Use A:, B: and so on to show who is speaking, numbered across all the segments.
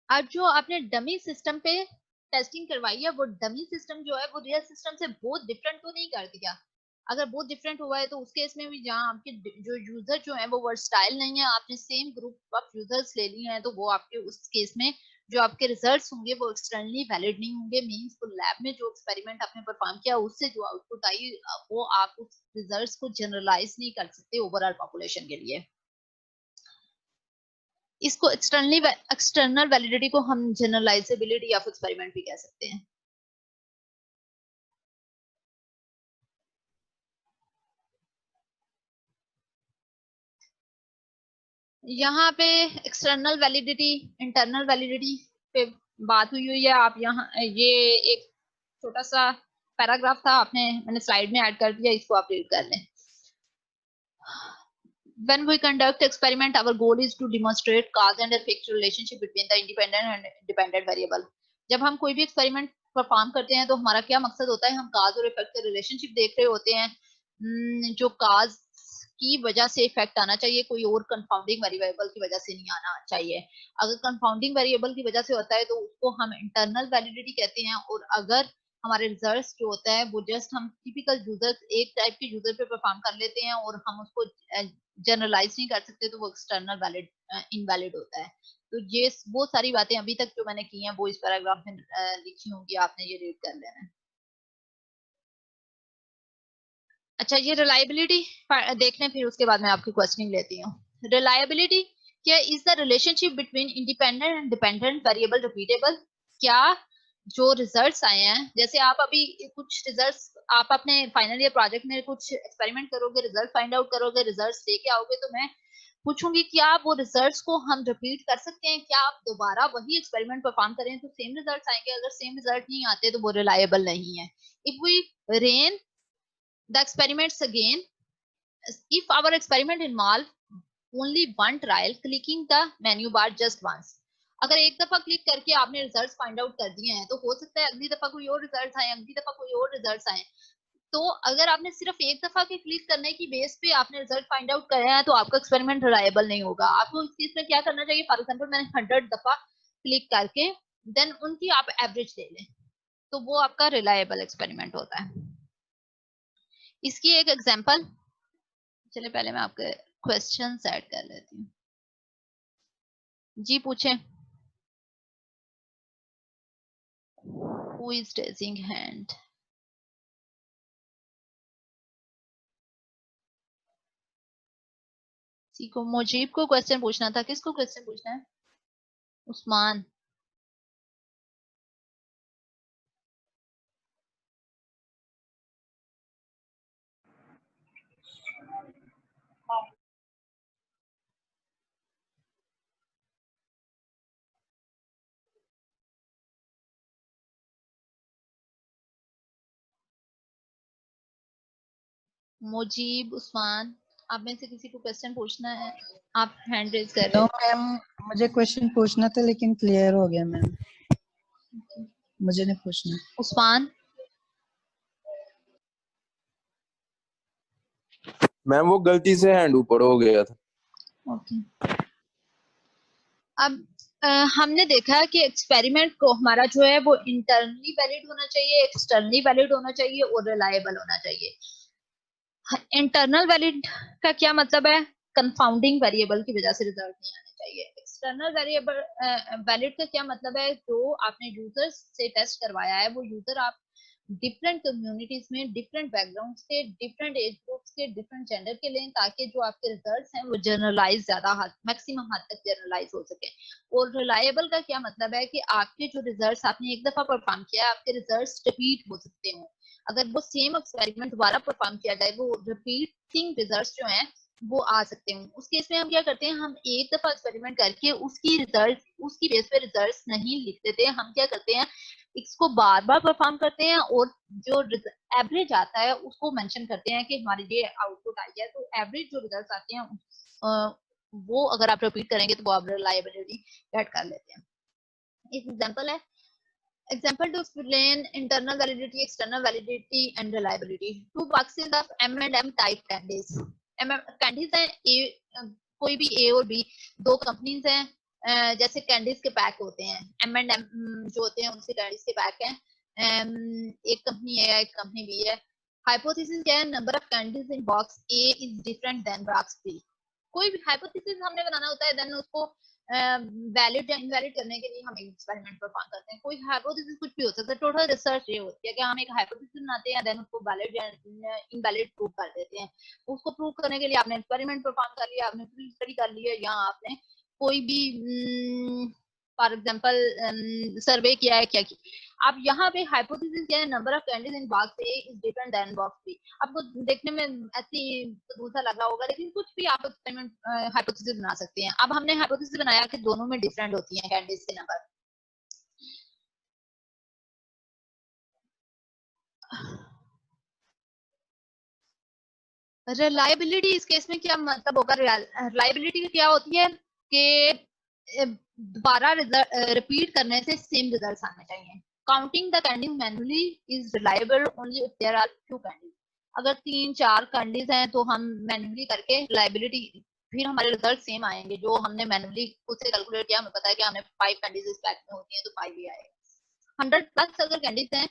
A: अब जो आपने डमी सिस्टम पे टेस्टिंग करवाई है, वो डमी सिस्टम जो है वो रियल सिस्टम से बहुत डिफरेंट तो नहीं कर दिया। अगर बहुत डिफरेंट हुआ है तो उस केस में भी जहाँ आपके जो यूजर जो है वो वर्सटाइल नहीं है, आपने सेम ग्रुप ऑफ यूजर्स ले लिए हैं, तो वो आपके उस केस में जो आपके रिजल्ट्स होंगे वो एक्सटर्नली वैलिड नहीं होंगे। मींस वो लैब में जो एक्सपेरिमेंट आपने परफॉर्म किया उससे जो आउटपुट आई वो आप उस रिजल्ट्स को जनरलाइज नहीं कर सकते ओवरऑल पॉपुलेशन के लिए। इसको एक्सटर्नल वैलिडिटी को हम जनरलाइजेबिलिटी ऑफ एक्सपेरिमेंट भी कह सकते हैं। यहाँ पे एक्सटर्नल वैलिडिटी इंटरनल वैलिडिटी पे बात हुई है। आप यहाँ ये एक छोटा सा पैराग्राफ था, आपने मैंने स्लाइड में ऐड कर दिया, इसको आप रीड कर लें। When we conduct experiment, our goal is to demonstrate cause and effect relationship between the independent and dependent variable. जब हम कोई भी एक्सपेरिमेंट परफॉर्म करते हैं तो हमारा क्या मकसद होता है, हम काज और इफेक्ट के रिलेशनशिप देख रहे होते हैं। जो काज की वजह से इफेक्ट आना चाहिए, कोई और कंफाउंडिंग वेरिएबल की वजह से नहीं आना चाहिए। अगर कंफाउंडिंग वेरिएबल की वजह से होता है तो उसको हम इंटरनल वैलिडिटी कहते हैं, और अगर हमारे रिजल्ट्स जो होता है वो जस्ट हम टिपिकल यूजर एक टाइप के यूजर पे परफॉर्म कर लेते हैं और हम उसको जनरलाइज नहीं कर सकते, तो वो एक्सटर्नल वैलिड इनवैलिड होता है। तो ये वो सारी बातें अभी तक जो मैंने की हैं वो इस पैराग्राफ में लिखी होंगी, आपने ये रीड कर लेना है। अच्छा, ये रिलायबिलिटी देख लें, फिर उसके बाद मैं आपकी क्वेश्चनिंग लेती हूँ। रिलायबिलिटी क्या is the relationship between independent and dependent variable repeatable. क्या जो रिजल्ट्स आए हैं, जैसे आप अभी कुछ रिजल्ट्स आप अपने फाइनल ईयर प्रोजेक्ट में कुछ एक्सपेरिमेंट करोगे, रिजल्ट फाइंड आउट करोगे, रिजल्ट्स लेके आओगे, तो मैं पूछूंगी कि आप वो रिजल्ट्स को हम रिपीट कर सकते हैं, क्या आप दोबारा वही एक्सपेरिमेंट परफॉर्म करें तो सेम रिजल्ट्स आएंगे। अगर सेम रिजल्ट नहीं आते तो वो रिलायबल नहीं है। If we ran the experiments again, if our experiment involve only one trial, clicking the menu bar just once, अगर एक दफा क्लिक करके आपने रिजल्ट्स फाइंड आउट कर दिए हैं तो हो सकता है अगली दफा कोई और रिजल्ट्स आए, अगली दफा कोई और रिजल्ट्स आए। तो अगर आपने सिर्फ एक दफा के क्लिक करने की बेस पे आपने रिजल्ट फाइंड आउट कराया है तो आपका एक्सपेरिमेंट रिलायबल नहीं होगा। आपको इस चीज में क्या करना चाहिए, फॉर एग्जाम्पल मैंने 100 दफा क्लिक करके देन उनकी आप एवरेज ले लें, तो वो आपका रिलायबल एक्सपेरिमेंट होता है। इसकी एक एग्जांपल, चलिए पहले मैं आपके क्वेश्चन ऐड कर लेती हूँ। जी पूछें। Who is raising hand. किसी को, मुजीब को क्वेश्चन पूछना था, किसको क्वेश्चन पूछना है? उस्मान। मुजीब, उस्मान, आप में से किसी को क्वेश्चन पूछना है? आप हैंड रेज कर
B: तो
A: रहे
B: मैम मुझे क्वेश्चन पूछना था लेकिन क्लियर हो गया मैम,
A: हो।
B: मुझे नहीं पूछना।
A: उस्मान।
C: मैम वो गलती से हैंड ऊपर हो गया था।
A: ओके। अब हमने देखा कि एक्सपेरिमेंट को हमारा जो है वो इंटरनली वैलिड होना चाहिए, एक्सटर्नली वैलिड होना चाहिए और रिलायबल होना चाहिए। इंटरनल वैलिड का क्या मतलब है, कंफाउंडिंग वेरिएबल की वजह से रिजल्ट नहीं आने चाहिए। एक्सटर्नल वेरिएबल वैलिड का क्या मतलब है, जो आपने यूजर से टेस्ट करवाया है वो यूजर आप डिफरेंट कम्युनिटीज में, डिफरेंट बैकग्राउंड के, डिफरेंट एज ग्रुप्स के, डिफरेंट जेंडर के लें, ताकि जो आपके रिजल्ट्स हैं वो जनरलाइज ज्यादा मैक्सिमम हद तक जनरलाइज हो सके। और रिलायबल का क्या मतलब है कि आपके जो रिजल्ट्स आपने एक दफा परफॉर्म किया है, आपके रिजल्ट्स रिपीट हो सकते हो। अगर वो सेम एक्सपेरिमेंट दोबारा परफॉर्म किया जाए, वो रिपीटिंग रिजल्ट्स जो हैं वो आ सकते हैं। उस केस में हम क्या करते हैं, हम एक दफा एक्सपेरिमेंट करके उसकी रिजल्ट, उसकी बेस पे रिजल्ट्स नहीं लिख देते, हम क्या करते हैं इसको बार बार परफॉर्म करते हैं और जो एवरेज आता है उसको मेंशन करते हैं कि हमारी ये आउटपुट आई है। तो एवरेज जो रिजल्ट्स आते हैं वो अगर आप रिपीट करेंगे तो वो आप रिलायबिलिटी ऐड कर लेते हैं। एक एग्जांपल है, example to explain internal validity, external validity and reliability. Two boxes of M&M type candies. candies हैं कोई भी A और B, दो कंपनीज हैं, जैसे कैंडीज के पैक होते हैं, M&M जो होते हैं उनसे कैंडीज के पैक हैं, एक कंपनी है एक कंपनी बी है। हाइपोथेसिस क्या है, number of candies in box A is different than box B. कोई भी हाइपोथेसिस हमने बनाना होता है, देन उसको वैलिड या इनवैलिड करने के लिए हम एक्सपेरिमेंट परफॉर्म करते हैं। कोई हाइपोथेसिस कुछ भी हो सकता है, टोटल रिसर्च ये होती है कि हम एक हाइपोथेसिस बनाते हैं, देन उसको वैलिड या इनवैलिड प्रूव कर देते हैं। उसको प्रूव करने के लिए आपने एक्सपेरिमेंट परफॉर्म कर लिया, आपने फील्ड स्टडी कर लिया, या आपने कोई भी फॉर एग्जांपल सर्वे किया है क्या की। अब यहाँ पे हाइपोथेसिस क्या है, number of candies in box A is different than box B. आपको देखने में ऐसी दूसरा लग रहा होगा, लेकिन कुछ भी आप एक्सपेरिमेंट हाइपोथेसिस बना सकते हैं। अब हमने हाइपोथेसिस बनाया कि दोनों में डिफरेंट होती हैं कैंडीज के नंबर। रिलायबिलिटी इस केस में क्या मतलब होगा, रिलायबिलिटी क्या होती है कि दोबारा रिपीट करने से सेम रिजल्ट्स आने चाहिए। Counting the candies manually is reliable only if there are few candies. अगर 3-4 कैंडीज हैं तो हम मैन्युअली करके रिलायबिलिटी, फिर हमारे रिजल्ट सेम आएंगे। जो हमने मैन्युअली खुद से कैलकुलेट किया, हमें पता है कि हमने 5 कैंडीज इस पैक में होती हैं तो 5 भी आएगा। 100+ अगर कैंडीज हैं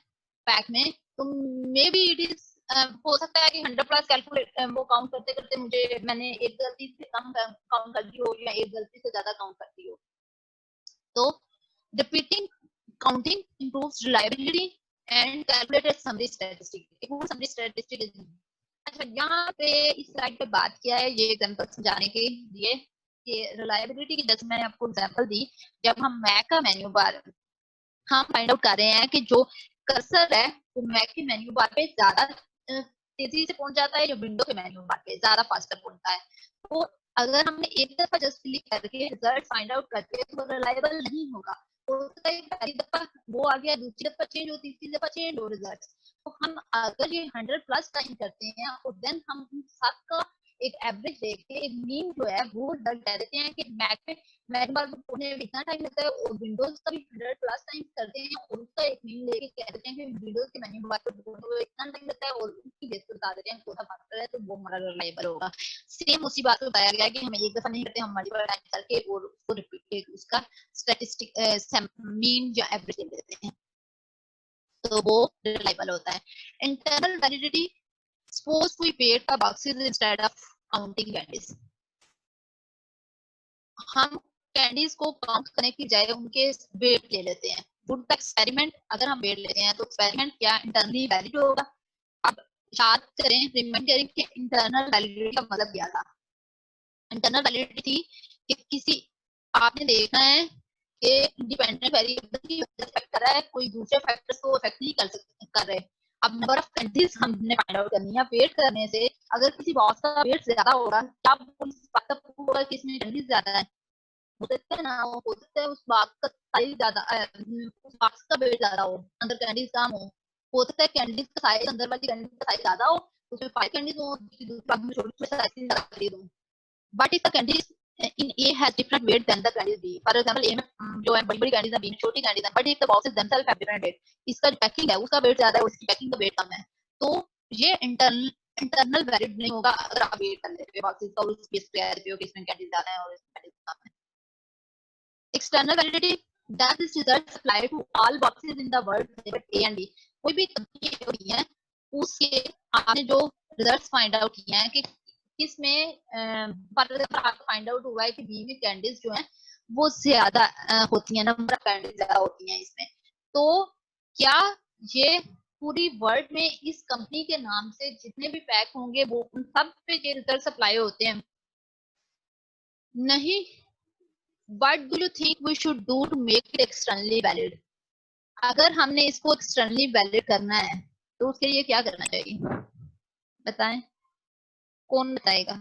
A: पैक में तो मे बी इट इज हो सकता है कि 100+ कैलकुलेट वो काउंट करते करते मुझे मैंने एक गलती से कम काउंट कर दी हो या एक गलती से ज्यादा काउंट कर दी हो। तो repeating counting improves reliability and calculated summary statistic। summary statistic is अच्छा, यहाँ पे इस स्लाइड पे बात किया है ये एग्जांपल समझाने के लिए कि रिलायबिलिटी की, जैसे मैंने आपको एग्जांपल दी, जब हम मैक का मेन्यू बार हम फाइंड आउट कर रहे हैं कि जो कर्सर है वो मैक के मेन्यू बार पे ज्यादा तेजी से पहुंच जाता है, जो विंडो के मेन्यू बार पे ज्यादा फास्टर पहुंचता है। तो अगर हमने एक दफा जस्ट क्लिक करके रिजल्ट फाइंड आउट करके तो रिलायबल नहीं होगा। तो पहली दफा वो आ गया, दूसरी दफा चेंज हो, तीसरी दफा चेंज हो रिजल्ट। तो हम अगर ये 100+ टाइम करते हैं और देन हम सबका एक एवरेज देख के एक मीन जो है वो रिजल्ट कह देते हैं कि मैक पे मैक बार पढ़ने में इतना टाइम लगता है, और विंडोज का भी 100+ टाइम करते हैं और उसका एक मीन लेके कह देते हैं कि विंडोज के मेन्यू बार पे पढ़ने में इतना टाइम लगता है और उसकी बेस पे बता देते हैं कौन सा फैक्टर है, तो वो हमारा रिलायबल होगा। सेम उसी बात को बताया गया कि हम एक दफा नहीं करते, हम मल्टीपल टाइम करके और उसको रिपीट उसका स्टैटिस्टिक मीन या एवरेज ले लेते हैं, तो वो रिलायबल होता है। Internal validity, suppose we weight the boxes instead of counting candies। हम कैंडीज को काउंट करने की बजाय उनके वेट ले लेते हैं। वुड द एक्सपेरिमेंट, अगर हम वेट लेते हैं तो एक्सपेरिमेंट क्या इंटरनली वैलिड होगा। अब याद करें, रिमाइंड करें कि इंटरनल वैलिडिटी का मतलब क्या था। इंटरनल वैलिडिटी थी कि किसी, आपने देखना है कि इंडिपेंडेंट वेरिएबल की इफेक्ट कर रहा है, कोई दूसरे फैक्टर्स को इफेक्ट नहीं कर रहे। अब नंबर ऑफ कैंडीज हमने फाइंड आउट करनी है। वेट करने से अगर किसी बॉक्स का वेट ज्यादा होगा, क्या होगा कि इसमें कैंडीज ज्यादा है, हो सकता है ना, हो सकता है उस बाग का साइज ज्यादा, उस बाक्स का वेट ज्यादा हो, अंदर कैंडीज कम हो सकता है कैंडीज का साइज, अंदर वाली कैंडीज का साइज ज्यादा हो, उसमें 5 कैंडीज हो, दूसरी बाग में छोटी साइज ज्यादा खरीद हो। But if the candies in A has different weight than the candies B, for example A में जो है बड़ी बड़ी कैंडीज है, B में छोटी कैंडीज है, but if the boxes themselves have different weight, इसका जो पैकिंग है उसका वेट ज्यादा है, उसकी पैकिंग का वेट कम है, तो ये इंटरनल वैलिड नहीं होगा अगर आप वेट कर लेते हो बॉक्सेस का और उस बेस पे कहते हो कि इसमें कैंडीज ज्यादा है और इसमें कैंडीज कम है। External validity, does this result apply to all boxes in the world except A and B। कोई भी कंपनी होती है उसके आपने जो रिजल्ट्स फाइंड आउट किए हैं कि किसमें आपको फाइंड आउट हुआ है कि बी में कैंडीज जो हैं वो ज्यादा होती हैं, नंबर ऑफ कैंडीज ज्यादा होती हैं इसमें, तो क्या ये पूरी वर्ल्ड में इस कंपनी के नाम से जितने भी पैक होंगे वो उन सब पे ये रिजल्ट अप्लाई होते हैं? नहीं। What do you think we should do to make it externally valid? अगर हमने इसको एक्सटर्नली वैलिड करना है तो उसके लिए क्या करना चाहिए, बताएं, कौन बताएगा?